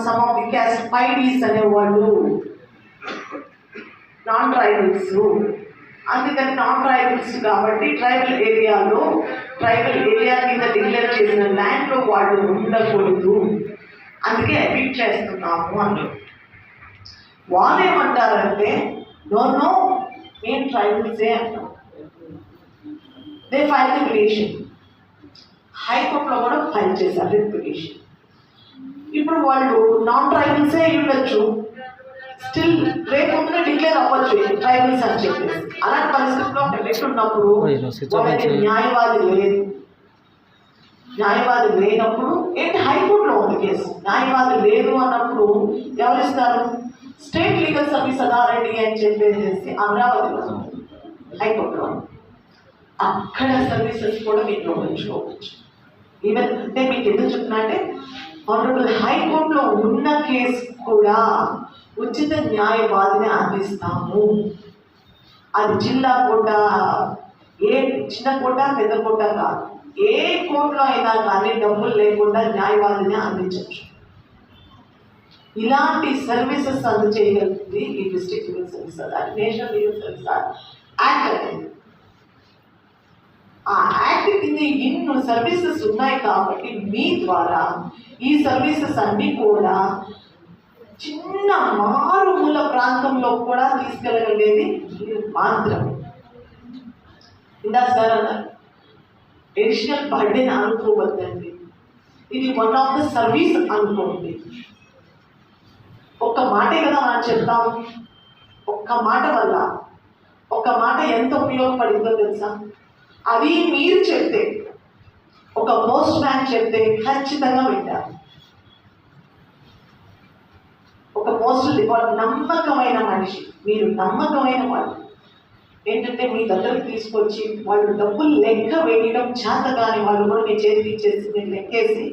Some of the caste పైడీస్ అనేవాళ్ళు non tribals. అందుకని non tribals కాబట్టి ట్రైబల్ ఏరియా కింద డిక్లేర్ చేసిన ల్యాండ్లో వాళ్ళు ఉండకూడదు, అందుకే ఎవిక్ట్ చేస్తున్నాము అన్నారు. వాళ్ళు ఏమంటారంటే నో మేము ట్రైబల్సే అంటాం. దే ఫైల్ ది పిటిషన్, హైకోర్టులో కూడా ఫైల్ చేశారు పిటిషన్. ఇప్పుడు వాళ్ళు నాన్ ట్రైబల్సే ఉండొచ్చు, స్టిల్ రేపు డిక్లేర్ అవ్వచ్చు ట్రైబల్స్ అని చెప్పేసి. అలాంటి పరిస్థితుల్లో ఎట్టున్నప్పుడు వాళ్ళకి న్యాయవాది లేనప్పుడు ఏంటి హైకోర్టులో ఉంది కేసు. న్యాయవాది లేదు అన్నప్పుడు ఎవరిస్తారు? స్టేట్ లీగల్ సర్వీస్ అథారిటీ అని చెప్పేసి అమరావతిలో హైకోర్టులో, అక్కడ సర్వీసెస్ కూడా మీకు ఉపయోగించుకోవచ్చు. ఈవెన్ అంటే మీకు ఎందుకు చెప్తున్నా అంటే ఆనరబుల్ హైకోర్టులో ఉన్న కేసు కూడా ఉచిత న్యాయవాదిని అందిస్తాము. అది జిల్లా కోట, ఏ చిన్న కోట పెద్ద కోట కాదు, ఏ కోర్టులో అయినా కానీ డబ్బులు లేకుండా న్యాయవాదిని అందించవచ్చు. ఇలాంటి సర్వీసెస్ అందజేయగలిగింది ఈ district legal service authority, national legal service act. ఆ యాక్ట్ కింద ఎన్నో సర్వీసెస్ ఉన్నాయి కాబట్టి మీ ద్వారా ఈ సర్వీసెస్ అన్నీ కూడా చిన్న మారుమూల ప్రాంతంలో కూడా తీసుకెళ్ళగలిగేది మాత్రమే. ఇందా సార్ అన్నారు ఎడిషనల్ బర్డెన్ అనుకోవద్దండి, ఇది వన్ ఆఫ్ ద సర్వీస్ అనుకోండి. ఒక్క మాటే కదా మనం చెప్తాం, ఒక్క మాట వల్ల ఒక్క మాట ఎంత ఉపయోగపడిందో తెలుసా? అది మీరు చెప్తే, ఒక పోస్ట్ మ్యాన్ చెప్తే ఖచ్చితంగా వింటారు. ఒక పోస్టల్ డిపార్ట్మెంట్ నమ్మకమైన మనిషి, మీరు నమ్మకమైన వాళ్ళు ఏంటంటే మీ దగ్గరకు తీసుకొచ్చి వాళ్ళు డబ్బులు లెక్క వేయడం చేత కానీ వాళ్ళు కూడా మీ చేతికి ఇచ్చేసి మీరు లెక్కేసి